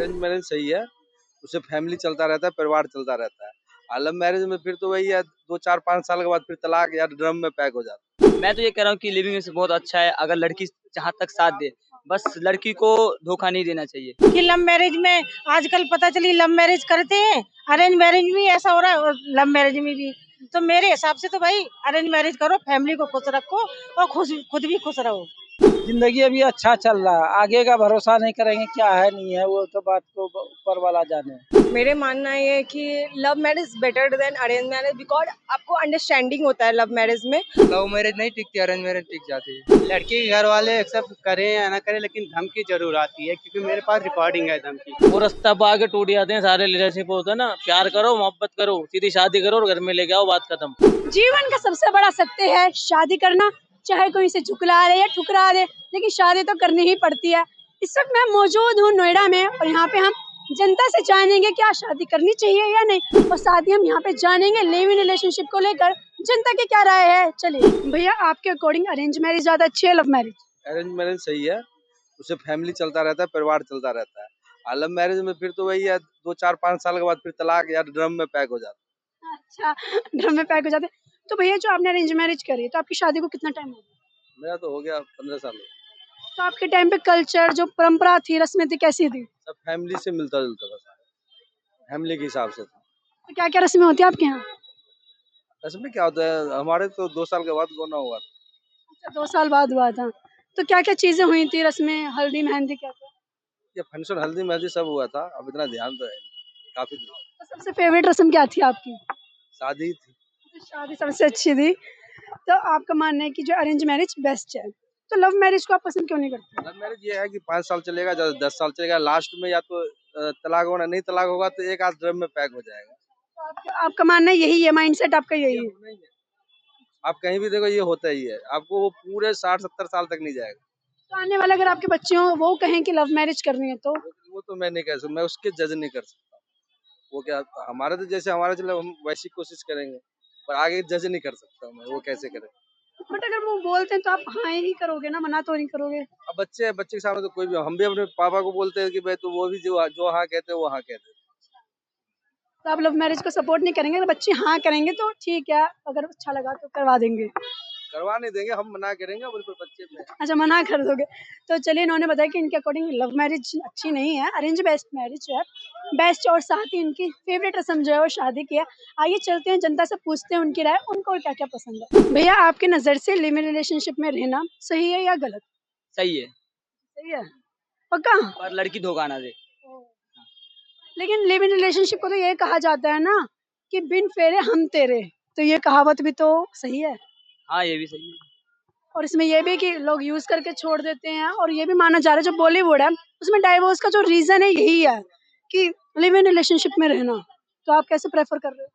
Arrange marriage सही है। उससे फैमिली चलता रहता है, परिवार चलता रहता है। लव मैरिज में फिर तो वही है, 2 4 5 साल के बाद फिर तलाक या ड्रम में पैक हो जाता है। मैं तो ये कह रहा हूँ कि लिविंग से बहुत अच्छा है, अगर लड़की जहाँ तक साथ दे, बस लड़की को धोखा नहीं देना चाहिए। कि लव मैरिज में आजकल पता चली लव मैरिज करते हैं, अरेंज मैरिज भी ऐसा हो रहा है और लव मैरिज में भी। तो मेरे हिसाब से तो भाई अरेंज मैरिज करो, फैमिली को खुश रखो और खुद भी खुश रहो। जिंदगी अभी अच्छा चल रहा है, आगे का भरोसा नहीं करेंगे, क्या है नहीं है वो तो बात को ऊपर वाला जाने। मेरे मानना ये है कि love marriage better than arrange marriage, because आपको अंडरस्टैंडिंग होता है लव मैरिज में। लव मैरिज नहीं टिकती, अरेंज मैरिज टिक जाती है। लड़की के घर वाले एक्सेप्ट करें या ना करें, लेकिन धमकी जरूर आती है, क्योंकि मेरे पास रिकॉर्डिंग है धमकी। वो रास्ता पा के टूट जाते हैं सारे रिलेशनशिप, होता है ना, प्यार करो मोहब्बत करो, सीधी शादी करो और घर में लेके आओ, बात खत्म। जीवन का सबसे बड़ा सत्य है शादी करना, चाहे कोई इसे झुकला दे या ठुकरा दे, लेकिन शादी तो करनी ही पड़ती है। इस वक्त मैं मौजूद हूँ नोएडा में और यहाँ पे हम जनता से जानेंगे क्या शादी करनी चाहिए या नहीं, और साथ ही हम यहाँ पे जानेंगे लिव इन रिलेशनशिप को लेकर जनता की क्या राय है। चलिए भैया, आपके अकॉर्डिंग अरेंज मैरिज ज्यादा अच्छी है लव मैरिज? अरेंज मैरिज सही है। उससे फैमिली चलता रहता है, परिवार चलता रहता है। लव मैरिज में फिर तो वही है, 2 4 5 साल के बाद फिर तलाक या ड्रम में पैक हो जाता है। अच्छा, घर में पैक हो जाते हैं। तो भैया, जो आपने अरेंज मैरिज करी, तो आपकी शादी को कितना टाइम हो गया? मेरा तो हो गया 15 साल। तो आपके टाइम पे कल्चर, जो परंपरा थी, रस्में थी, कैसी थी? सब फैमिली से मिलता जुलता था, सारा फैमिली के हिसाब से था। तो क्या क्या रस्में होती है आपके यहाँ? इसमें क्या होता है, हमारे तो 2 साल के बाद गोना हुआ था। अच्छा, 2 साल बाद हुआ था। तो क्या क्या चीजें हुई थी रस्में, हल्दी मेहंदी क्या क्या? ये फंक्शन हल्दी मेहंदी सब हुआ था, अब इतना ध्यान तो है नहीं, काफी दिन। तो सबसे फेवरेट रस्म क्या थी आपकी? शादी थी। तो शादी सबसे अच्छी थी। तो आपका मानना है कि जो अरेंज मैरिज बेस्ट है, तो लव मैरिज को आप पसंद क्यों नहीं करते? लव मैरिज ये है कि 5 साल चलेगा, 10 साल चलेगा, लास्ट में या तो तलाक होना, नहीं तलाक होगा तो एक आध ड्रम में पैक हो जाएगा। तो आपका मानना है यही है, माइंडसेट आपका यही ये है? होना ही है। आप कहीं भी देखो ये होता ही है, आपको वो पूरे 60 70 साल तक नहीं जाएगा। तो आने वाले अगर आपके बच्चे हो, वो कहें कि लव मैरिज करनी है, तो? वो तो मैं नहीं कह सकता, मैं उसके जज नहीं कर सकता। वो क्या, हमारे तो जैसे हमारे चले हम वैसी कोशिश करेंगे, पर आगे जज नहीं कर सकता मैं, वो कैसे करे। बट अगर वो बोलते हैं तो आप हाँ ही करोगे ना, मना तो नहीं करोगे? अब बच्चे हैं, बच्चे के सामने तो कोई भी, हम भी अपने पापा को बोलते हैं कि भाई, तो वो भी जो जो हाँ कहते हैं वो हाँ कहते हैं। तो आप लव मैरिज को सपोर्ट नहीं करेंगे? अगर बच्चे हाँ करेंगे तो ठीक है, अगर अच्छा लगा तो करवा देंगे। करवा नहीं देंगे, हम मना करेंगे, बिल्कुल बच्चे में। अच्छा, मना कर दोगे। तो चलिए, इन्होंने बताया कि इनके अकॉर्डिंग लव मैरिज अच्छी नहीं है, अरेंज बेस्ट मैरिज है बेस्ट, और साथ ही इनकी फेवरेट रस्म जो है वो शादी की है। आइए चलते हैं, जनता से पूछते हैं उनकी राय, उनको क्या क्या पसंद है। भैया, आपके नज़र से लिव इन रिलेशनशिप में रहना सही है या गलत? सही है, सही है, पक्का? पर लड़की धोखा ना दे। लेकिन लिव इन रिलेशनशिप को तो ये कहा जाता है ना कि बिन फेरे हम तेरे, तो ये कहावत भी तो सही है। हाँ, ये भी सही है। और इसमें ये भी कि लोग यूज करके छोड़ देते हैं, और ये भी माना जा रहा है जो बॉलीवुड है उसमें डाइवोर्स का जो रीजन है यही है कि लिव इन रिलेशनशिप में रहना। तो आप कैसे प्रेफर कर रहे हो?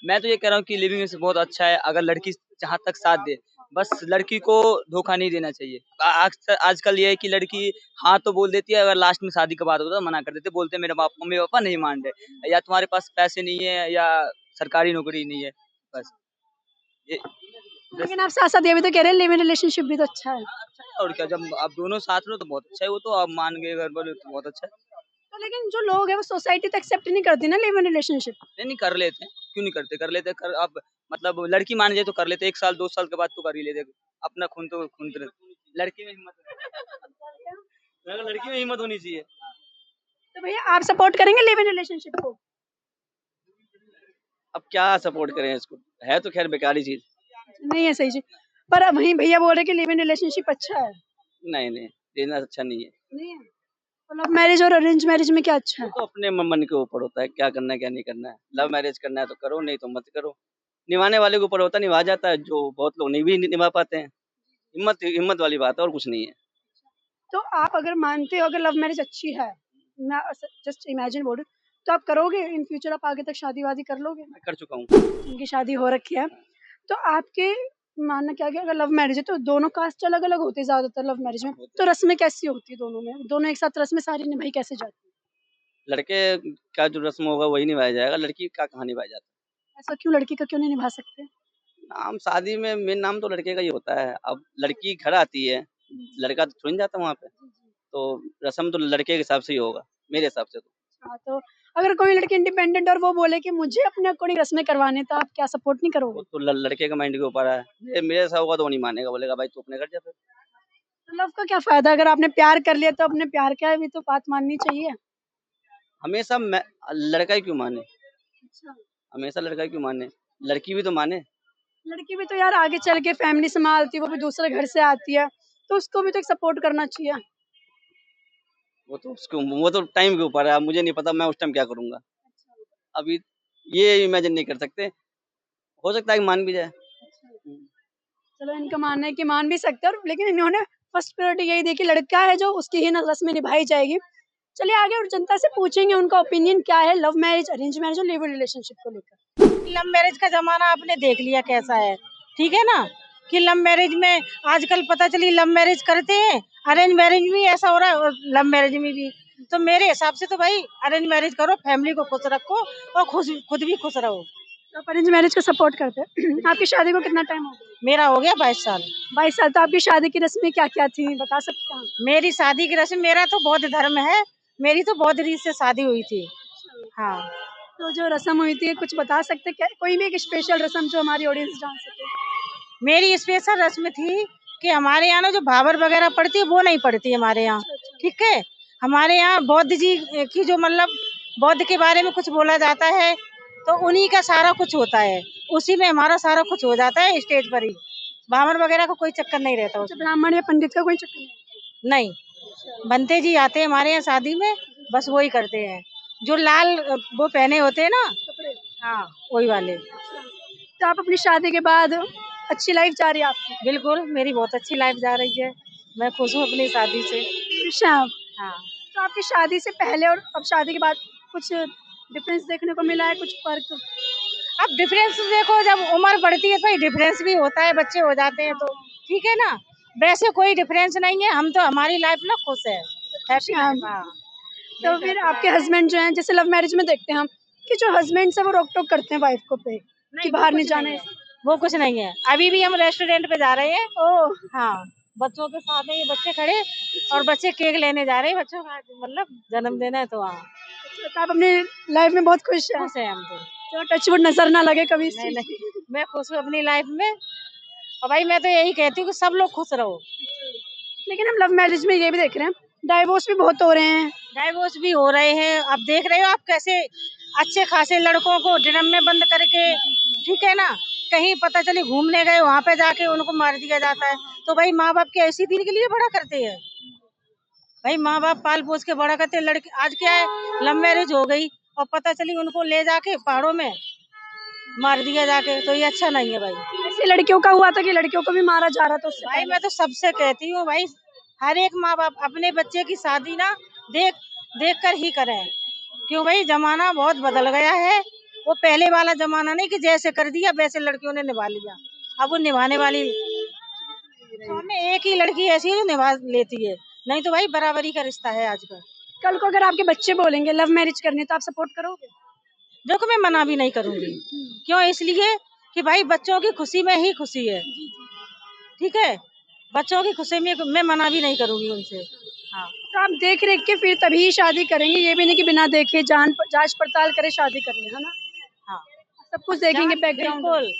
मैं तो ये कह रहा हूँ कि लिविंग से बहुत अच्छा है, अगर लड़की जहाँ तक साथ दे, बस लड़की को धोखा नहीं देना चाहिए। आजकल ये है कि लड़की हाँ तो बोल देती है, अगर लास्ट में शादी का बात होता है तो मना कर देते, बोलते हैं मेरे मम्मी पापा नहीं मान रहे, या तुम्हारे पास पैसे नहीं है, या सरकारी नौकरी नहीं है, बस ये। लेकिन आप साथ साथ ये भी तो कह रहे हैं लिव इन रिलेशनशिप भी तो अच्छा है। अच्छा है, और क्या, जब आप दोनों साथ रहो तो बहुत अच्छा है, वो तो आप मान गए घर वाले तो बहुत अच्छा है। तो लेकिन जो लोग है वो सोसाइटी तो एक्सेप्ट नहीं करती ना लिव इन रिलेशनशिप। नहीं नहीं, कर लेते हैं, क्यों नहीं करते, कर लेते हैं, कर अब मतलब लड़की मान जाए तो कर लेते हैं, 1 साल 2 साल के बाद तो कर ही लेते हैं। अपना खून तो खून तो लड़की में हिम्मत लड़की में हिम्मत होनी चाहिए। तो भैया, आप सपोर्ट करेंगे लिव इन रिलेशनशिप को? अब क्या सपोर्ट करें इसको, है तो खैर बेकारी चीज। नहीं है सही चीज, पर वहीं भैया बोल रहे कि लिव इन रिलेशनशिप अच्छा है। नहीं नहीं, देना अच्छा नहीं है। नहीं है? तो लव मैरिज और अरेंज मैरिज में क्या अच्छा है? तो अपने मन के ऊपर होता है, क्या करना है क्या नहीं करना है। लव मैरिज करना है तो करो, नहीं तो मत करो। निभाने वाले के ऊपर होता है, निभा जाता है, जो बहुत लोग नहीं भी निभा पाते हैं। हिम्मत हिम्मत वाली बात है, और कुछ नहीं है। तो आप अगर मानते हो अगर लव मैरिज अच्छी है, मैं जस्ट इमेजिन बोल रही हूँ, तो आप करोगे इन फ्यूचर? आप आगे तक शादी वादी कर लोगे? मैं कर चुका हूँ। उनकी शादी हो रखी है, तो आपके मानना क्या है कि अगर लव मैरिज है तो दोनों कास्ट अलग अलग होते हैं ज्यादातर लव मैरिज में, तो रस्में कैसी होती है दोनों में? दोनों एक साथ रस्में सारी निभाई कैसे जाती है? लड़के का जो रस्म होगा वही निभाया जाएगा, लड़की का कहाँ निभाया जाता ऐसा क्यों, लड़की का क्यों नहीं निभा सकते? है। नाम शादी में मेन नाम तो लड़के का ही होता है। अब लड़की घर आती है, लड़का तो थोड़ी ना जाता वहाँ पे, तो रस्म तो लड़के के हिसाब से ही होगा। मेरे हिसाब से तो। हाँ, तो अगर कोई लड़की इंडिपेंडेंट और वो बोले कि मुझे अपने अकॉर्डिंग रस्में करवाने, तो आप क्या सपोर्ट नहीं करोगे? वो तो लड़के के माइंड के ऊपर है। मेरे ऐसा होगा तो वो नहीं मानेगा, बोलेगा भाई तू अपने कर जा फिर। लव का क्या फायदा? अगर आपने प्यार कर लिया तो अपने प्यार का भी तो बात माननी चाहिए। हमेशा लड़का ही क्यों माने, अच्छा, हमेशा लड़का ही क्यों माने, लड़की भी तो माने। लड़की भी तो यार आगे चल के फैमिली संभालती है, वो भी दूसरे घर से आती है, तो उसको भी तो एक सपोर्ट करना चाहिए। वो तो टाइम के ऊपर है। अब मुझे नहीं पता मैं उस टाइम क्या करूंगा, अभी ये इमेजिन नहीं कर सकते। हो सकता है कि मान भी जाए। चलो, इनका मानना है कि मान भी सकते हैं, लेकिन इन्होंने फर्स्ट प्रायोरिटी यही दी कि लड़का है जो उसकी ही रस्में निभाई जाएगी। चलिए आगे और जनता से पूछेंगे उनका ओपिनियन क्या है लव मैरिज, अरेंज मैरिज और लिव इन रिलेशनशिप को लेकर। लव मैरिज का जमाना आपने देख लिया कैसा है, ठीक है ना, कि लव मैरिज में आजकल पता चली लव मैरिज करते हैं, अरेंज मैरिज भी ऐसा हो रहा है और लव मैरिज में भी। तो मेरे हिसाब से तो भाई अरेंज मैरिज करो, फैमिली को खुश रखो और खुद भी खुश रहो। आप अरेंज मैरिज को सपोर्ट करते हैं? आपकी शादी को कितना टाइम हो गया? मेरा हो गया 22 साल। 22 साल। तो आपकी शादी की रस्में क्या क्या थी, बता सकते हैं? मेरी शादी की रस्म, मेरा तो बौद्ध धर्म है, मेरी तो बौद्ध रीत से शादी हुई थी। हाँ, तो जो रस्म हुई थी कुछ बता सकते हैं क्या? कोई भी एक स्पेशल रस्म जो हमारी ऑडियंस जान सके। मेरी स्पेशल रस्म थी कि हमारे यहाँ ना जो भाबर वगैरह पड़ती है वो नहीं पड़ती हमारे यहाँ, ठीक है। हमारे यहाँ बौद्ध जी की जो मतलब बौद्ध के बारे में कुछ बोला जाता है तो उन्हीं का सारा कुछ होता है, उसी में हमारा सारा कुछ हो जाता है स्टेज पर ही। भाबर वगैरह का कोई चक्कर नहीं रहता उसमें। ब्राह्मण या पंडित का कोई चक्कर नहीं, बनते जी आते हैं हमारे यहाँ शादी में, बस वही करते हैं जो लाल वो पहने होते हैं ना, नहीं? हाँ वही वाले। तो आप अपनी शादी के बाद अच्छी लाइफ जा रही है आपकी? बिल्कुल, मेरी बहुत अच्छी लाइफ जा रही है, मैं खुश हूँ अपनी शादी से। खुश हैं आप? हाँ, तो आपकी शादी से पहले और अब शादी के बाद कुछ डिफरेंस देखने को मिला है, कुछ फर्क? अब डिफरेंस देखो, जब उम्र बढ़ती है तो डिफरेंस भी होता है, बच्चे हो जाते हैं तो ठीक है ना, वैसे कोई डिफरेंस नहीं है, हम तो हमारी लाइफ ना खुश है, हैप्पी। हाँ, तो फिर आपके हस्बैंड जो हैं, जैसे लव मैरिज में देखते हैं हम कि जो हस्बैंड है वो रोक टोक करते हैं वाइफ को पे कि बाहर नहीं जाना है। वो कुछ नहीं है। अभी भी हम रेस्टोरेंट पे जा रहे हैं। ओह, हाँ, बच्चों के साथ है, ये बच्चे खड़े और बच्चे केक लेने जा रहे हैं, बच्चों का मतलब जन्मदिन है, तो हाँ तो आप अपनी लाइफ में बहुत खुश हैं? खुश है हम तो। तो टचवुड नजर ना लगे कभी इस नहीं चीज़ नहीं, मैं खुश हूँ अपनी लाइफ में, और भाई मैं तो यही कहती हूँ कि सब लोग खुश रहो। की। लेकिन हम लव मैरिज में ये भी देख रहे हैं डाइवोर्स भी बहुत हो रहे हैं। डाइवोर्स भी हो रहे हैं, अब देख रहे हो आप कैसे अच्छे खासे लड़कों को ड्रम में बंद करके, ठीक है ना, कहीं पता चली घूमने गए वहां पे जाके उनको मार दिया जाता है। तो भाई माँ बाप के ऐसी दिन के लिए बड़ा करते हैं, भाई माँ बाप पाल पोस के बड़ा करते हैं। लड़के आज क्या है, लव मैरिज हो गई और पता चली उनको ले जाके पहाड़ों में मार दिया जाके, तो ये अच्छा नहीं है भाई। ऐसे लड़कियों का हुआ था कि लड़कियों को भी मारा जा रहा था उससे भाई पहले। मैं तो सबसे कहती हूँ भाई, हर एक माँ बाप अपने बच्चे की शादी ना देख कर ही करें, क्यों भाई जमाना बहुत बदल गया है। वो पहले वाला जमाना नहीं कि जैसे कर दिया वैसे लड़कियों ने निभा लिया, अब वो निभाने वाली तो हमें एक ही लड़की ऐसी है जो निभा लेती है, नहीं तो भाई बराबरी का रिश्ता है आजकल। कल को अगर आपके बच्चे बोलेंगे लव मैरिज करनी तो आप सपोर्ट करोगे? देखो मैं मना भी नहीं करूंगी, क्यों, इसलिए कि भाई बच्चों की खुशी में ही खुशी है, ठीक है, बच्चों की खुशी में मैं मना भी नहीं करूंगी उनसे। हाँ, तो आप देख रेख के फिर तभी शादी करेंगे, ये भी नहीं कि बिना देखे जांच पड़ताल करे शादी करनी है ना? हाँ, सब कुछ देखेंगे बैकग्राउंड। बिल्कुल,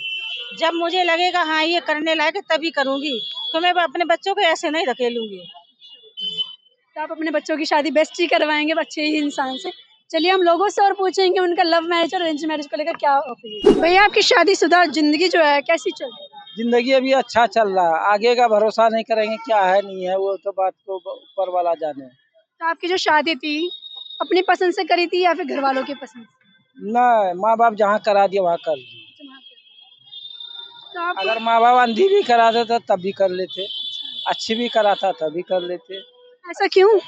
जब मुझे लगेगा हाँ ये करने लायक है तभी करूंगी, तो मैं अपने बच्चों को ऐसे नहीं धकेलूंगी। तो आप अपने बच्चों की शादी बेस्ट ही करवाएंगे, अच्छे ही इंसान से। चलिए हम लोगों से और पूछेंगे उनका लव मैरिज और अरेंज मैरिज को लेकर क्या ओपिनियन। भैया आपकी शादीशुदा जिंदगी जो है कैसी चल रही है? जिंदगी अभी अच्छा चल रहा है, आगे का भरोसा नहीं करेंगे, क्या है नहीं है वो तो बात को ऊपर वाला जाने। तो आपकी जो शादी थी अपनी पसंद से करी थी या फिर घर वालों की पसंद से? नहीं, माँ बाप जहाँ करा दिया वहाँ कर दिए। तो आप अगर माँ बाप अंधी भी करा देता तब भी कर लेते, अच्छी भी कराता तब भी कर लेते। ऐसा क्यों?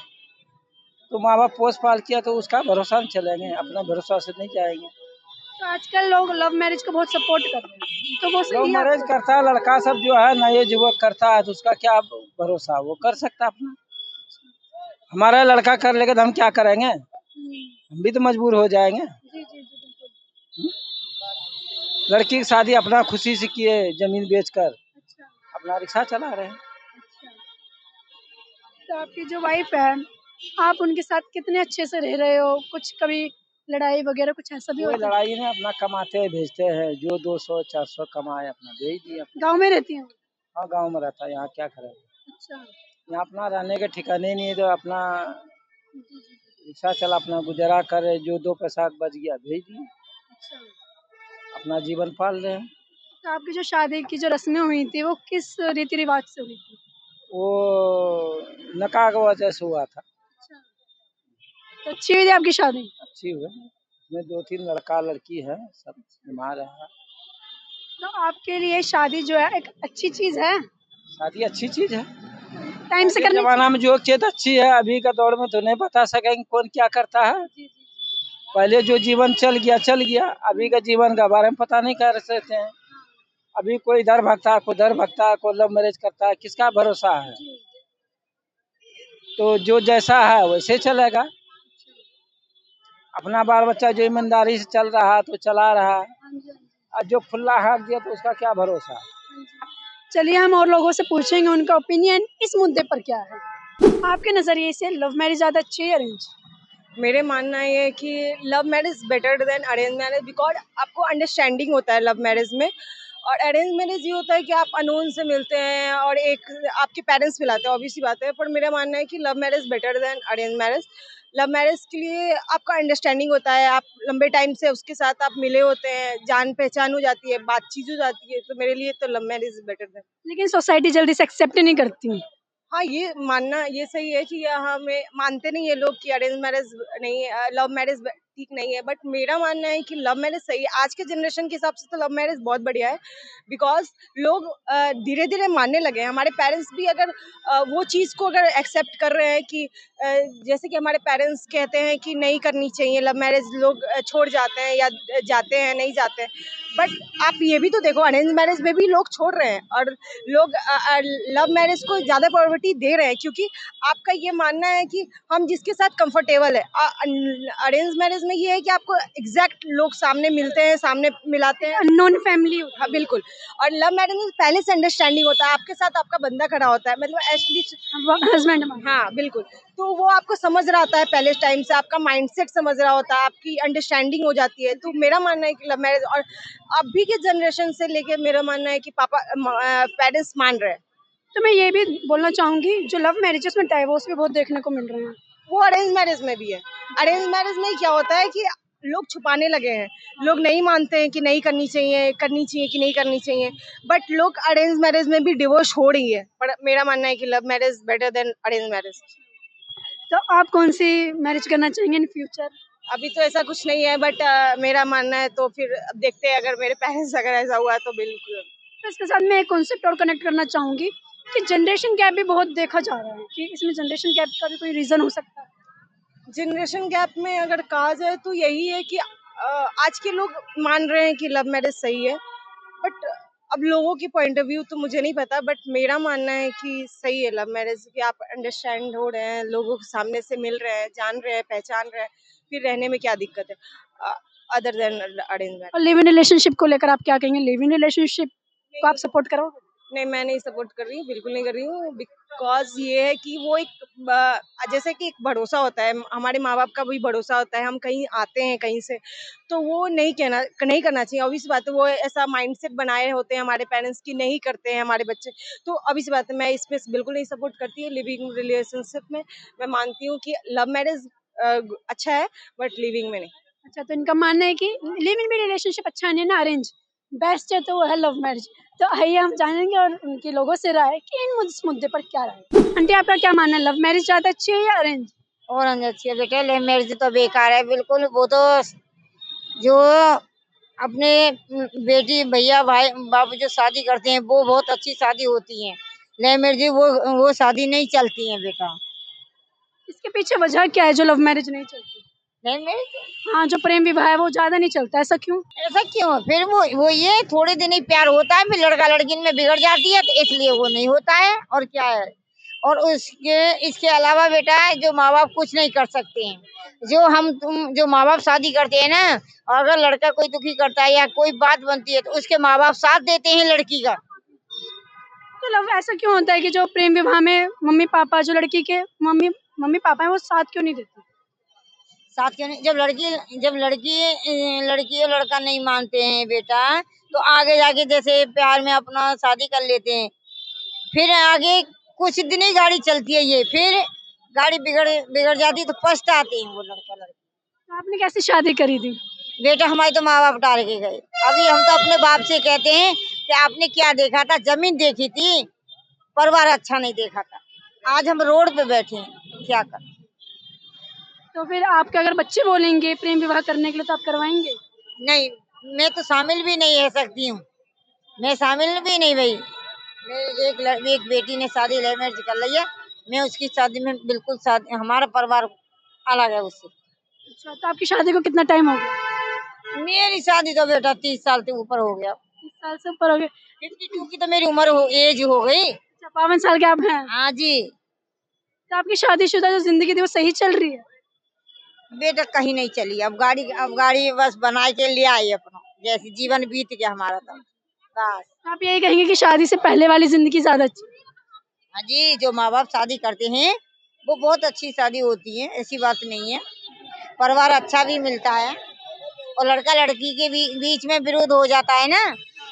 तो माँ बाप पोस पाल किया तो उसका भरोसा नहीं चलेंगे, अपना भरोसा से नहीं जाएंगे। तो आजकल लोग लव मैरिज को बहुत सपोर्ट कर रहे हैं, तो वो लव सही है मैरिज आपको? करता है लड़का सब जो है नए युवक करता है तो उसका क्या भरोसा, वो कर सकता अपना। हमारा लड़का कर लेगा तो हम क्या करेंगे, हम भी तो मजबूर हो जाएंगे। जी जी जी बिल्कुल। लड़की की शादी अपना खुशी से किए, जमीन बेचकर अच्छा अपना रिक्शा चला रहे हैं। अच्छा। तो आपकी जो वाइफ है आप उनके साथ कितने अच्छे से रह रहे हो? कुछ कभी लड़ाई वगैरह कुछ ऐसा भी कोई होता है? लड़ाई नहीं, अपना कमाते हैं भेजते हैं, जो 200-400 कमाए अपना भेज दिए अपना। गाँव में रहती हूँ। हाँ, गाँव में रहता है, यहाँ क्या करें। अच्छा। यहाँ अपना रहने के ठिकाने नहीं है, तो अपना रिक्शा चला अपना गुजारा करे, जो 2 पैसा बच गया भेज दिए, अच्छा। अपना जीवन पाल रहे हैं। तो आपकी जो शादी की जो रस्में हुई थी वो किस रीति रिवाज से हुई थी? वो नकाह की वजह से हुआ था। अच्छा। तो अच्छी हुई थी आपकी शादी? अच्छी हुई, इसमें 2-3 लड़का लड़की है, सब निभा रहा है। तो आपके लिए शादी जो है एक अच्छी चीज है? शादी अच्छी चीज है, टाइम से पहले करनी जमाना में जो चीज अच्छी है, अभी का दौर में तो नहीं बता सकेंगे कौन क्या करता है। चाहिए। पहले जो जीवन चल गया, अभी का जीवन का बारे में पता नहीं कर सकते हैं। अभी कोई इधर भागता है, कोई उधर भागता है, कोई लव मैरिज करता है, किसका भरोसा है। तो जो जैसा है वैसे चलेगा। अपना बाल बच्चा जो ईमानदारी से चल रहा है तो चला रहा है, और जो खुला हाथ दिया तो उसका क्या भरोसा है। चलिए हम और लोगों से पूछेंगे उनका ओपिनियन इस मुद्दे पर क्या है। आपके नजरिए से लव मैरिज ज्यादा अच्छी है या अरेंज? मेरे मानना ये है कि love marriage better than arrange marriage, because आपको अंडरस्टैंडिंग होता है लव मैरिज में। और अरेंज मैरिज ये होता है कि आप अननोन से मिलते हैं और एक आपके पेरेंट्स मिलाते हैं, ऑब्वियसली बात है। पर मेरा मानना है कि love marriage better than arrange marriage. Love marriage के लिए आपका अंडरस्टैंडिंग होता है, आप लंबे टाइम से उसके साथ आप मिले होते हैं, जान पहचान हो जाती है, बातचीत हो जाती है। तो मेरे लिए तो लव मैरिज बेटर देन। लेकिन सोसाइटी जल्दी से एक्सेप्ट नहीं करती। हाँ, ये मानना ये सही है कि हमें मानते नहीं है लोग कि अरेंज मैरिज नहीं है, लव मैरिज ठीक नहीं है। बट मेरा मानना है कि लव मैरिज सही है। आज के जनरेशन के हिसाब से तो लव मैरिज बहुत बढ़िया है, बिकॉज लोग धीरे धीरे मानने लगे हैं। हमारे पेरेंट्स भी अगर वो चीज़ को अगर एक्सेप्ट कर रहे हैं कि जैसे कि हमारे पेरेंट्स कहते हैं कि नहीं करनी चाहिए लव मैरिज, लोग छोड़ जाते हैं या जाते हैं, नहीं जाते हैं। बट आप ये भी तो देखो, अरेंज मैरिज में भी लोग छोड़ रहे हैं और लोग लव मैरिज को ज़्यादा प्रायोरिटी दे रहे हैं, क्योंकि आपका ये मानना है कि हम जिसके साथ कंफर्टेबल है। अरेंज मैरिज में ये है कि आपको एग्जैक्ट लोग सामने मिलते हैं, सामने मिलाते हैं, अननोन फैमिली। हाँ बिल्कुल। और लव मैरिज में पहले से अंडरस्टैंडिंग होता है, आपके साथ आपका बंदा खड़ा होता है, मतलब एटलीस्ट हस्बैंड। हाँ बिल्कुल। तो वो आपको समझ रहा होता है, पहले टाइम से आपका माइंडसेट समझ रहा होता है, आपकी अंडरस्टैंडिंग हो जाती है। तो मेरा मानना है कि लव मैरिज, और अभी के जनरेशन से लेके मेरा मानना है कि पापा पेरेंट्स मान रहे हैं। तो मैं ये भी बोलना चाहूंगी जो लव मैरिज उसमें डाइवोर्स भी बहुत देखने को मिल रहे हैं। वो अरेंज मैरिज में भी है। अरेंज मैरिज में क्या होता है कि लोग छुपाने लगे हैं, लोग नहीं मानते हैं कि नहीं करनी चाहिए कि नहीं करनी चाहिए। बट लोग अरेंज मैरिज में भी डिवोर्स हो रही है। पर मेरा मानना है कि love marriage better than arrange marriage. तो आप कौन सी मैरिज करना चाहेंगे इन फ्यूचर? अभी तो ऐसा कुछ नहीं है, बट मेरा मानना है तो फिर अब देखते हैं, अगर मेरे पेरेंट्स अगर ऐसा हुआ तो बिल्कुल। तो इसके साथ मैं एक कॉन्सेप्ट और कनेक्ट करना चाहूंगी कि जनरेशन गैप भी बहुत देखा जा रहा है कि इसमें जनरेशन गैप का भी कोई रीजन हो सकता है। जनरेशन गैप में अगर कहा जाए तो यही है कि आज के लोग मान रहे हैं कि लव मैरिज सही है, बट अब लोगों की पॉइंट ऑफ व्यू तो मुझे नहीं पता। बट मेरा मानना है कि सही है लव मैरिज, कि आप अंडरस्टैंड हो रहे हैं, लोगों के सामने से मिल रहे हैं, जान रहे हैं, पहचान रहे हैं, फिर रहने में क्या दिक्कत है अदर देन अरेंज मैरिज। और लिव इन रिलेशनशिप को लेकर आप क्या कहेंगे? लिव इन रिलेशनशिप को आप सपोर्ट करोगे? नहीं, मैं नहीं सपोर्ट कर रही हूँ, बिल्कुल नहीं कर रही हूँ। बिकॉज ये है कि वो एक जैसे कि एक भरोसा होता है, हमारे माँ बाप का भी भरोसा होता है। हम कहीं आते हैं कहीं से, तो वो नहीं करना चाहिए। ऑब्वियस बात है, वो ऐसा माइंडसेट बनाए होते हैं हमारे पेरेंट्स की, नहीं करते हैं हमारे बच्चे। तो ऑब्वियस बात है, मैं इसमें बिल्कुल नहीं सपोर्ट करती हूँ लिविंग रिलेशनशिप में। मैं मानती हूँ कि लव मैरिज अच्छा है, बट लिविंग में नहीं। अच्छा, तो इनका मानना है कि लिव इन रिलेशनशिप अच्छा नहीं है ना, अरेंज बेस्ट है, तो वो है लव मैरिज। तो आइए हम जानेंगे और उनके लोगों से राय कि इस मुद्दे पर क्या राय। आंटी, आपका क्या मानना है, लव मैरिज ज्यादा अच्छी है या अरेंज? ऑरेंज अच्छी है बेटे, लव मैरिज तो बेकार है बिल्कुल। वो तो जो अपने बेटी भैया भाई बाबू जो शादी करते हैं वो बहुत अच्छी शादी होती है। लव मैरिज वो शादी नहीं चलती है बेटा। इसके पीछे वजह क्या है जो लव मैरिज नहीं चलती? लव मैरिज, हाँ, जो प्रेम विवाह है वो ज्यादा नहीं चलता, ऐसा क्यों? ऐसा क्यों? फिर वो ये थोड़े दिन ही प्यार होता है, फिर लड़का लड़की में बिगड़ जाती है, तो इसलिए वो नहीं होता है। और क्या है, और इसके अलावा बेटा जो माँ बाप कुछ नहीं कर सकते हैं। जो माँ बाप शादी करते हैं ना, और अगर लड़का कोई दुखी करता है या कोई बात बनती है तो उसके माँ बाप साथ देते हैं लड़की का। तो लव ऐसा क्यों होता है कि जो प्रेम विवाह में मम्मी पापा जो लड़की के मम्मी मम्मी पापा हैं वो साथ क्यों नहीं देते? साथ क्यों नहीं, लड़की और लड़का नहीं मानते हैं बेटा, तो आगे जाके जैसे प्यार में अपना शादी कर लेते हैं, फिर आगे कुछ दिन ही गाड़ी चलती है, ये फिर गाड़ी बिगड़ जाती है तो पछताते हैं वो लड़का लड़की। तो आपने कैसे शादी करी थी? बेटा हमारे तो माँ बाप डाल के गए। अभी हम तो अपने बाप से कहते हैं कि आपने क्या देखा था, जमीन देखी थी, परिवार अच्छा नहीं देखा था, आज हम रोड पे बैठे हैं, क्या कर। तो फिर आपके अगर बच्चे बोलेंगे प्रेम विवाह करने के लिए तो आप करवाएंगे? नहीं, मैं तो शामिल भी नहीं रह सकती हूँ, मैं शामिल भी नहीं भाई। मेरी एक बेटी ने शादी लव मैरिज कर ली है, मैं उसकी शादी में बिल्कुल शादी, हमारा परिवार अलग है उससे। अच्छा, तो आपकी शादी को कितना टाइम हो गया? मेरी शादी तो बेटा 30 साल से ऊपर हो गया। 30 साल से ऊपर हो गए। 52 की तो मेरी एज हो गई। 52 साल के आप हैं? हाँ जी। तो आपकी शादीशुदा जो जिंदगी थी वो सही चल रही है? बेटा कहीं नहीं चली, अब गाड़ी बस बना के ले आई अपना, जैसे जीवन बीत गया हमारा तो बस। आप यही कहेंगे कि शादी से पहले वाली जिंदगी ज्यादा अच्छी? हाँ जी, जो माँ बाप शादी करते हैं वो बहुत अच्छी शादी होती है, ऐसी बात नहीं है, परिवार अच्छा भी मिलता है, और लड़का लड़की के बीच में विरोध हो जाता है ना,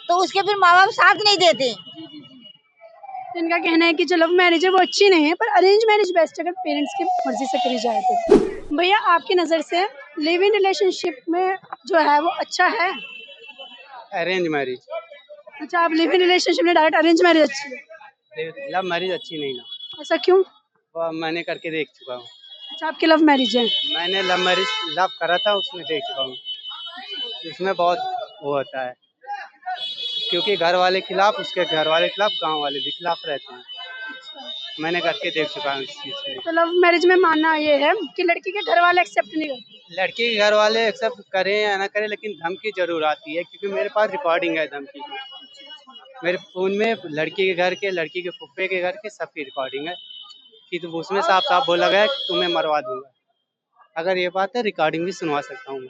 तो उसके फिर माँ बाप साथ नहीं देते। तो इनका कहना है कि जो लव मैरिज है वो अच्छी नहीं है, पर अरेंज मैरिज बेस्ट है अगर पेरेंट्स की मर्जी से करी जाए तो। भैया आपकी नज़र से लिव इन रिलेशनशिप में जो है वो अच्छा है? Arrange marriage. अच्छा, आप लिव इन रिलेशनशिप में डायरेक्ट अरेंज मैरिज अच्छी है? लव मैरिज अच्छी नहीं ना, ऐसा क्यों? वो मैंने करके देख चुका हूँ। अच्छा, आपकी लव मैरिज है? मैंने लव मैरिज करा था, उसमें देख चुका हूँ, इसमें बहुत वो होता है, क्योंकि घर वाले खिलाफ, उसके घर वाले खिलाफ, गांव वाले भी खिलाफ रहते हैं। मैंने करके देख चुका हूँ इस चीज़ में। तो लव मैरिज में मानना ये है कि लड़की के घर वाले एक्सेप्ट नहीं करते? लड़की के घर वाले एक्सेप्ट करें या ना करें, लेकिन धमकी जरूर आती है, क्योंकि मेरे पास रिकॉर्डिंग है धमकी की। मेरे फोन में लड़की के घर के, लड़की के फुफ्फे के घर के सबकी रिकॉर्डिंग है, कि तो उसमें साफ साफ बोला गया कि तुम्हें मरवा दूंगा। अगर ये बात है, रिकॉर्डिंग भी सुनवा सकता हूँ मैं।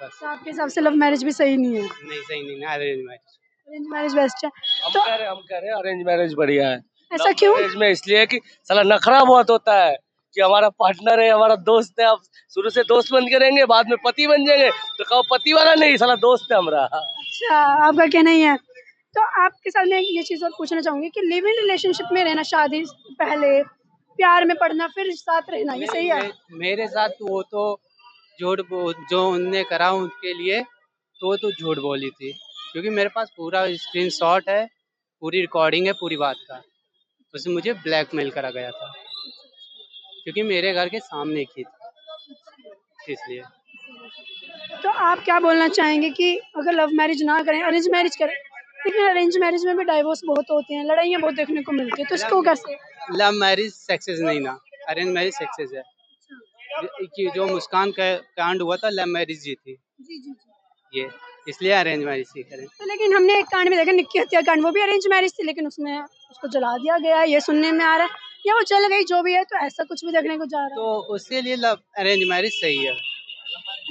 बस। तो आपके हिसाब से लव मैरिज भी सही नहीं है? नहीं, सही नहीं है, arrange marriage. Arrange marriage best है। हम कह रहे हैं अरेंज मैरिज बढ़िया है। ऐसा क्यों? मैरिज में इसलिए कि साला नखरा बहुत होता है कि हमारा पार्टनर है, हमारा दोस्त है, आप शुरू से दोस्त बन के रहेंगे, बाद में पति बन जाएंगे, तो कहो पति वाला नहीं, साला दोस्त है हमारा। अच्छा, आपका कहना ही है। तो आपके साथ मैं ये चीज़ और पूछना चाहूंगी कि लिव इन रिलेशनशिप में रहना, शादी से पहले प्यार में पड़ना, फिर साथ रहना, ये सही है? मेरे साथ तो वो तो जो उनने करा उनके लिए, तो वो तो झूठ बोली थी, क्योंकि मेरे पास पूरा स्क्रीनशॉट है, पूरी रिकॉर्डिंग है पूरी बात का। उसने मुझे ब्लैकमेल करा गया था, क्योंकि मेरे घर के सामने की थी, इसलिए। तो आप क्या बोलना चाहेंगे कि अगर लव मैरिज ना करें, अरेंज मैरिज करें? लेकिन अरेंज मैरिज में भी डाइवोर्स बहुत होते हैं, लड़ाइयाँ बहुत देखने को मिलती है, तो इसको कैसे? लव मैरिज सक्सेस नहीं ना, अरेंज मैरिज सक्सेस है। कि जो मुस्कान का कांड हुआ था, लव मैरिज जी थी, जी जी जी। ये इसलिए अरेंज मैरिज ही करें। तो लेकिन हमने एक कांड में देखा, निक्की हत्याकांड, वो भी अरेंज मैरिज थी, लेकिन उसमें उसको जला दिया गया, ये सुनने में आ रहा है, या वो चल गई, जो भी है, तो ऐसा कुछ भी देखने को जा रहा है। तो उसके लिए लव अरेंज मैरिज सही है।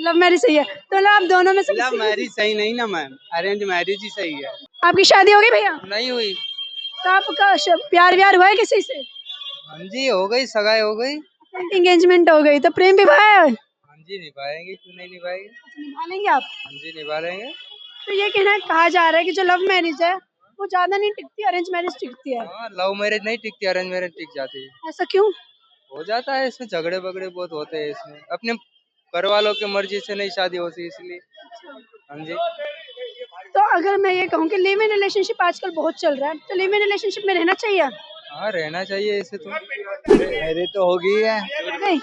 लव मैरिज सही है, तो आप दोनों में से लव मैरिज सही नहीं ना मैम, अरेंज मैरिज ही सही है। आपकी शादी हो गई भैया? नहीं हुई। तो आपका प्यार व्यार हुआ है किसी से? हाँ जी, हो गई, सगाई हो गई। एंगेजमेंट हो गई, तो प्रेम विवाह है? हाँ जी, निभाएंगे, क्यों नहीं निभाएंगे। निभा लेंगे आप? हाँ जी, निभा लेंगे। तो ये कहा जा रहा है कि जो लव मैरिज है वो ज्यादा नहीं टिकती, अरेंज मैरिज टिकती है। हाँ, लव मैरिज नहीं टिकती, अरेंज मैरिज टिक जाती है। ऐसा क्यों? हो जाता है, इसमें झगड़े बगड़े बहुत होते हैं, इसमें अपने घर वालों की मर्जी से नहीं शादी होती, इसलिए। हाँ जी। तो अगर मैं ये कहूँ कि लिव इन रिलेशनशिप आजकल बहुत चल रहा है, तो लिव इन रिलेशनशिप में रहना चाहिए? हाँ, रहना चाहिए, ऐसे तो मेरी तो होगी है। नहीं,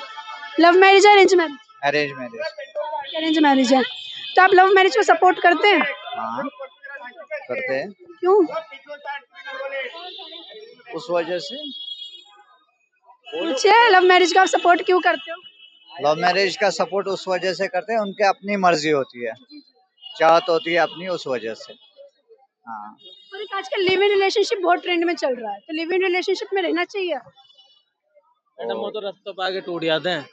लव मैरिज है arrange marriage? Arrange marriage. Arrange marriage है, तो आप लव मैरिज को सपोर्ट करते हैं? हाँ, करते हैं। क्यों? उस वजह से। पूछिए, लव मैरिज का आप सपोर्ट क्यों करते हो? लव मैरिज का सपोर्ट उस वजह से करते हैं, उनके अपनी मर्जी होती है, चाहत होती है अपनी, उस वजह से। हाँ। और एक आजकल लिव इन रिलेशनशिप बहुत ट्रेंड में चल रहा है, तो लिव इन रिलेशनशिप में रहना चाहिए? मैडम वो तो रास्ते पे आके टूट जाते हैं,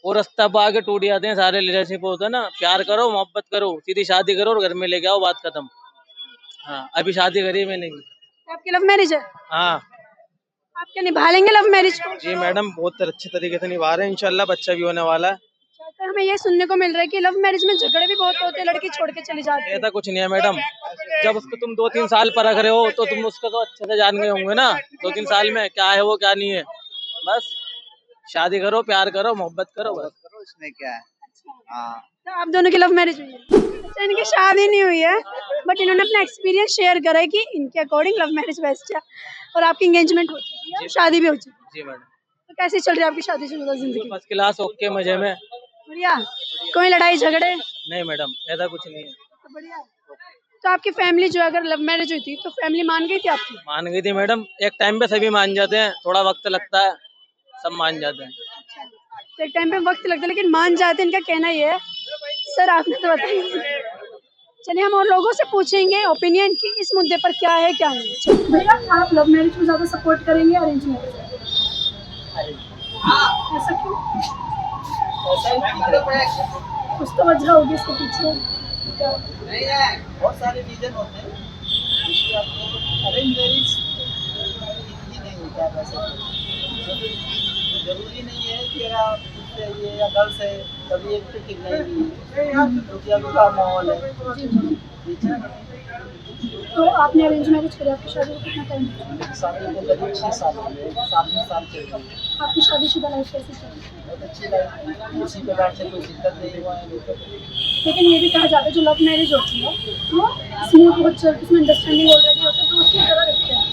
वो रास्ता पे आके टूट जाते हैं सारे रिलेशनशिप होते हैं ना। प्यार करो, मोहब्बत करो, सीधी शादी करो और घर में लेके आओ, बात खत्म। हाँ, अभी शादी करी मैंने। आपकी लव मैरिज है? हाँ। आप क्या निभा लेंगे लव मैरिज को? जी मैडम, बहुत अच्छे तरीके से निभा रहे हैं, इंशाल्लाह बच्चा भी होने वाला है। तो हमें ये सुनने को मिल रहा है कि लव मैरिज में झगड़े भी बहुत होते हैं, लड़की छोड़ के चली जाती है। ऐसा कुछ नहीं है मैडम, जब उसको तुम 2-3 साल परख रहे हो तो तुम उसको तो अच्छे से जान गए होंगे ना, 2-3 साल में क्या है वो क्या नहीं है। बस शादी करो, प्यार करो, मोहब्बत करो, बस करो, इसमें क्या है। हाँ, तो आप दोनों की लव मैरिज हुई है? अच्छा, इनकी शादी नहीं हुई है, बट इन्होंने अपना एक्सपीरियंस शेयर करा है कि इनके अकॉर्डिंग लव मैरिज बेस्ट है। और आपकी एंगेजमेंट हो चुकी है, शादी भी हो चुकी है। जी मैडम। तो कैसी चल रही है आपकी शादीशुदा जिंदगी? फर्स्ट क्लास, ओके, मजे में। बढ़िया। कोई लड़ाई झगड़े? नहीं मैडम, ऐसा कुछ नहीं है। तो बढ़िया। तो आपकी फैमिली जो अगर लव मैरिज हुई थी तो फैमिली मान गई थी आपकी? मान गई थी मैडम, एक टाइम पे सभी मान जाते हैं, थोड़ा वक्त लगता है, सब मान जाते हैं। तो एक टाइम पे वक्त लगता है लेकिन मान जाते हैं, इनका कहना ये है। सर आपने तो बताया। चलिए हम और लोगों से पूछेंगे ओपिनियन कि इस मुद्दे पर क्या है क्या नहीं। भैया, आप लव मैरिज को ज्यादा सपोर्ट करेंगे अरेंज मैरिज? ऐसा क्यों? कुछ तो वजह होगी इसके पीछे। बहुत सारे रीजन होते हैं। अरेंज मैरिज ही नहीं होता है वैसे, जरूरी नहीं है कि आप ये या गर्ल से कभी एक तो ठीक नहीं, क्योंकि अभी का माहौल है। तो आपने अरेंज मैरिज करी, आपकी शादी को कितना टाइम हुआ? शादी को करीब 6 साल हो गए, 7वें साल चल रही है। आपकी शादीशुदा लाइफ कैसी चल रही है? बहुत अच्छी लाइफ है, किसी प्रकार से कोई दिक्कत नहीं हुआ है। लेकिन ये भी कहा जाता है जो लव मैरिज होती है वो स्मूथ बहुत चलती है, उसमें अंडरस्टैंडिंग ऑलरेडी होता है, तो उसकी तरह रखते हैं।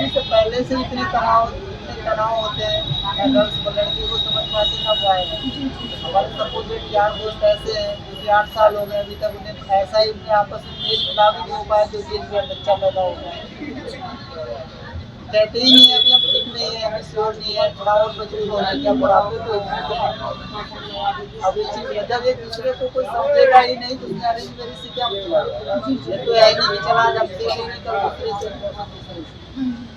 इससे पहले से इतने तनाव होते हैं, गर्ल्स को लड़की को समझ पाते ना पाएगा। हमारे सपोर्टेड यार दोस्त ऐसे हैं क्योंकि 8 साल हो गए, अभी तक उन्हें ऐसा ही अपने आपस में मेल मिलाप नहीं हो पाया जो कि इनका बच्चा पैदा हो गया। कहते ही नहीं है कि हम ठीक नहीं है, हमें श्योर नहीं है, थोड़ा और बच्चे को क्या बढ़ाते तो अब ये चीज़ है, जब एक दूसरे को कोई समझेगा ही नहीं तो उसने अरेंज मैरिज से क्या मतलब? ये तो है नहीं कि चला जब से नहीं कर दूसरे से।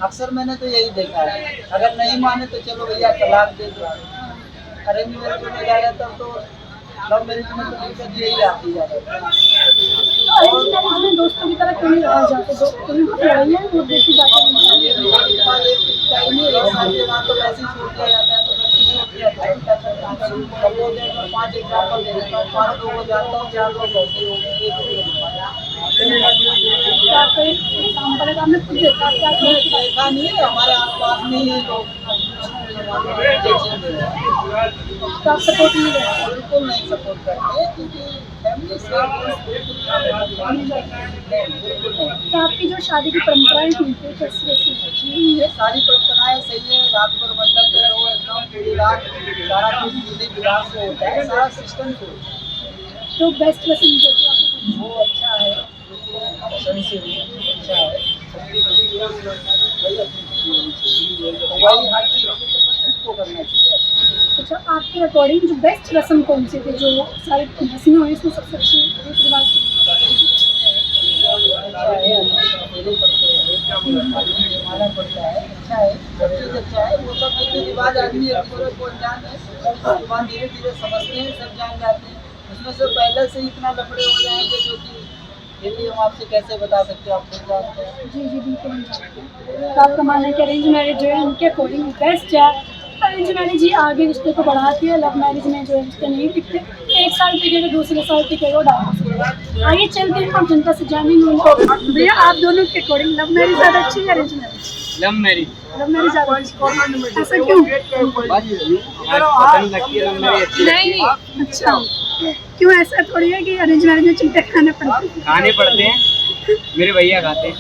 अक्सर मैंने तो यही देखा है, अगर नहीं माने तो चलो भैया तलाक दे दो। अरेंज मैरिज में जा रहा तब तो लव मैरिज में तो दिक्कत यही आती है। अरेंज मैरिज में दोस्तों की तरह क्यों नहीं रहा जाते? लड़ाई है वो देखी जाती है। एक साल के बाद तो वैसे ही छोड़ दिया जाता है, तो छूट दिया जाता है। 5 एग्जाम्पल दे देता हूँ, 5 लोगों को जानता हूँ, 4 लोग ऐसे ही हो गए, आपने खुद देखा क्या? देखा नहीं है, हमारे आसपास नहीं है लोग। तो आप सपोर्ट नहीं करते? बिल्कुल नहीं सपोर्ट करते क्योंकि फैमिली से तो आपकी जो शादी की परंपराएं थी कैसी कैसी? ये सारी परंपराएं सही है, रात भर मंडप पे रहो एकदम पूरी रात, सारा कुछ विधि विधान से होता है, सारा सिस्टम से। तो बेस्ट रस्म जो थी आपको वो अच्छा है, सही से अच्छा है, वही हर चीज़ को करना चाहिए। अच्छा, आपके अकॉर्डिंग जो बेस्ट रस्म कौन सी थी जो सारी रस्में हुई उसमें सबसे अच्छी रीति रिवाज माना पड़ता है, अच्छा है, सब चीज़ अच्छा है, वो सब रीति रिवाज आदमी एक दूसरे को जान है, धीरे धीरे समझते हैं, सब जान जाते हैं। उसमें से पहले से इतना लफड़े हो जाएंगे जो कि ये भी हम आपसे कैसे बता सकते हैं, आप खुद जानते हैं। जी जी बिल्कुल हम जानते हैं। तो आपका मानना है कि अरेंज मैरिज जो है उनके अकॉर्डिंग बेस्ट है। अरेंज मैरिज ही आगे रिश्ते को बढ़ाती है, लव मैरिज में जो है रिश्ते नहीं टिकते, 1 साल टिकेगा, दूसरे साल टिकेगा, डाल आगे चलते हैं और जनता से जानेंगे उनको। भैया, आप दोनों के अकॉर्डिंग लव मैरिज ज़्यादा अच्छी है arrange marriage? Love marriage. Love marriage ज़्यादा अच्छी, ऐसा क्यों? नहीं, अच्छा क्यों? ऐसा थोड़ी है कि अरेंज मैरिज में चिमटे खाने पड़ते हैं? मेरे भैया खाते हैं।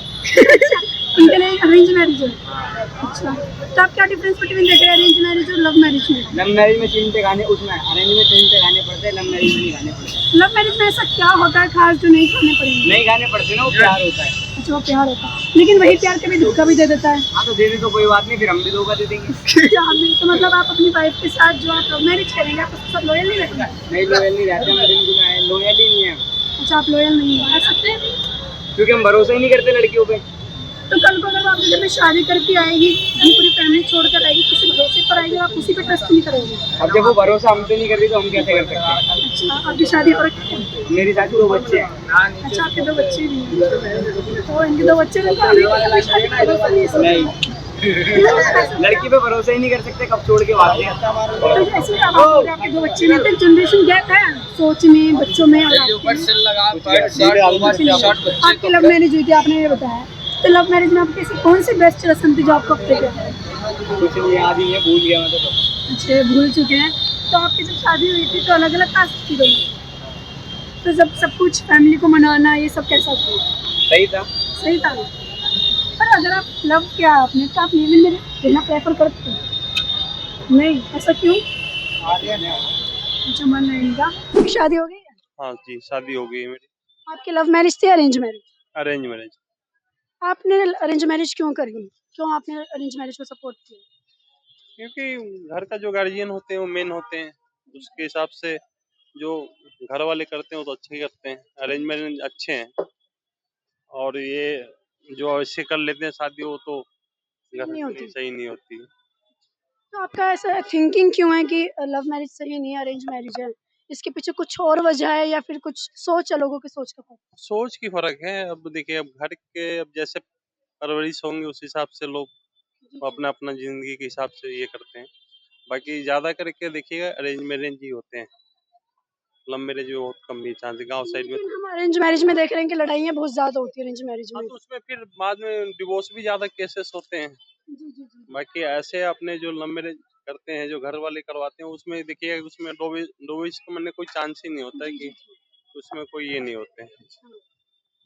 उनके लिए अरेंज मैरिज है। अच्छा, तो आप क्या डिफरेंस बिटवीन देख रहे हैं अरेंज मैरिज और लव मैरिज में? लव मैरिज में चिमटे खाने, उसमें अरेंज में चिमटे खाने पड़ते हैं, लव मैरिज में नहीं खाने पड़ते। लव मैरिज में ऐसा क्या होता है खास जो नहीं खाने पड़ेंगे? नहीं खाने पड़ते ना, वो प्यार होता है। अच्छा, वो प्यार होता है, लेकिन वही प्यार कभी धोखा भी दे देता है। हाँ तो दे दे तो कोई बात नहीं, फिर हम भी धोखा दे देंगे। तो मतलब आप अपनी वाइफ के साथ जो आप लव मैरिज करेंगे आप उसके साथ लॉयल नहीं रहेंगे? नहीं, लॉयल नहीं रहते हम, बिल्कुल लॉयल ही नहीं है। अच्छा, आप लॉयल नहीं हो सकते क्योंकि हम भरोसा ही नहीं करते लड़कियों पे। तो कल को जब आपकी जब मैं शादी करके आएगी, अपनी पूरी फैमिली छोड़कर आएगी, किसी भरोसे पर आएगी, आप उसी पे ट्रस्ट नहीं करोगे? अब जब वो भरोसा हम पे नहीं कर रही तो हम कैसे कर सकते हैं? अच्छा, आपकी शादी हो रखी है? मेरी शादी 2 बच्चे हैं। अच्छा, आपके 2 बच्चे भी हैं, तो इनके 2 बच्चे नहीं? लड़की पे भरोसा ही नहीं कर सकते, कब छोड़ के भाग जाए। तो जैसे अब आप बोल रहे हैं आपके 2 बच्चे हैं, तो जनरेशन गैप है सोच में, बच्चों में और आपकी लव मैरिज हुई थी, आपने ये बताया। तो लव मैरिज में आपकी ऐसी कौन सी बेस्ट रस्म थी जो आपको अब तक याद है? कुछ नहीं याद ही है, भूल गया मैं तो। अच्छा, भूल चुके हैं। तो आपकी जब शादी हुई थी तो अलग अलग कास्ट थी दोनों, तो जब सब कुछ फैमिली को मनाना ये सब कैसा था? सही था। सही था। पर अगर आप लव किया आपने तो आप लिव इन में रहना प्रेफर करते हैं? नहीं, ऐसा क्यों? अच्छा, मन नहीं था। आपकी शादी हो गई है? हाँ जी, शादी हो गई है मेरी। आपकी लव मैरिज थी अरेंज मैरिज? Arrange marriage. आपने अरेंज मैरिज क्यों करी? क्यों आपने अरेंज मैरिज को सपोर्ट किया? क्योंकि घर का जो गार्जियन होते हैं वो मेन होते हैं, उसके हिसाब से जो घर वाले करते हैं वो तो अच्छे ही करते हैं। अरेंज मैरिज अच्छे हैं, और ये जो ऐसे कर लेते हैं शादी, वो तो घर नहीं के होती। लिए सही नहीं होती। तो आपका ऐसा थिंकिंग क्यों है कि लव मैरिज सही नहीं है, अरेंज मैरिज है? इसके पीछे कुछ और वजह है या फिर कुछ सोच है, लोगों की सोच का फर्क? सोच की फर्क है। अब देखिए, अब घर के अब जैसे परवरिश होंगे उस हिसाब से लोग अपना अपना जिंदगी के हिसाब से ये करते हैं। बाकी ज्यादा करके देखिएगा अरेंज मैरिज ही होते हैं, लव मैरिज में बहुत कम ही चांस है गाँव साइड में। लेकिन हम अरेंज मैरिज में देख रहे हैं कि लड़ाइयाँ बहुत ज्यादा होती है अरेंज मैरिज हाँ, में। तो उसमें फिर बाद में डिवोर्स भी ज्यादा केसेस होते हैं। जी। बाकी ऐसे अपने जो लव मैरिज करते हैं, जो घर वाले करवाते हैं, उसमें देखिए उसमें डिवोर्स का मैंने कोई चांस ही नहीं होता है कि उसमें कोई ये नहीं होते हैं।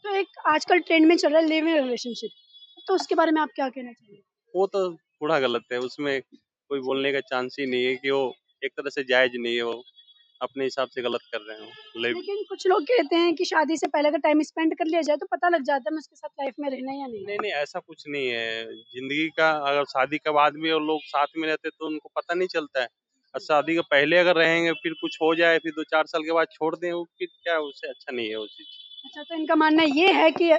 तो एक आजकल ट्रेंड में चल रहा है लिव इन रिलेशनशिप, तो उसके बारे में आप क्या कहना चाहिए? वो तो थोड़ा गलत है, उसमें कोई बोलने का चांस ही नहीं है कि वो एक तरह से जायज नहीं है। वो अपने हिसाब से गलत कर रहे हो। लेकिन कुछ लोग कहते हैं कि शादी से पहले अगर टाइम स्पेंड कर लिया जाए तो पता लग जाता है मैं उसके साथ लाइफ में रहना या नहीं। नहीं नहीं, ऐसा कुछ नहीं है। जिंदगी का अगर शादी के बाद भी और लोग साथ में रहते तो उनको पता नहीं चलता है। और शादी के पहले अगर रहेंगे, फिर कुछ हो जाए, फिर 2-4 साल के बाद छोड़ दें, वो फिर क्या, उससे अच्छा नहीं है वो चीज। अच्छा, तो इनका मानना ये है कि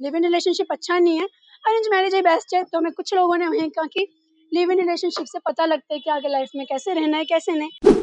लिव इन रिलेशनशिप अच्छा नहीं है, अरेंज मैरिज ही बेस्ट है। तो हमें कुछ लोगों ने वहीं कहा कि लिव इन रिलेशनशिप से पता लगता है कि आगे लाइफ में कैसे रहना है कैसे नहीं।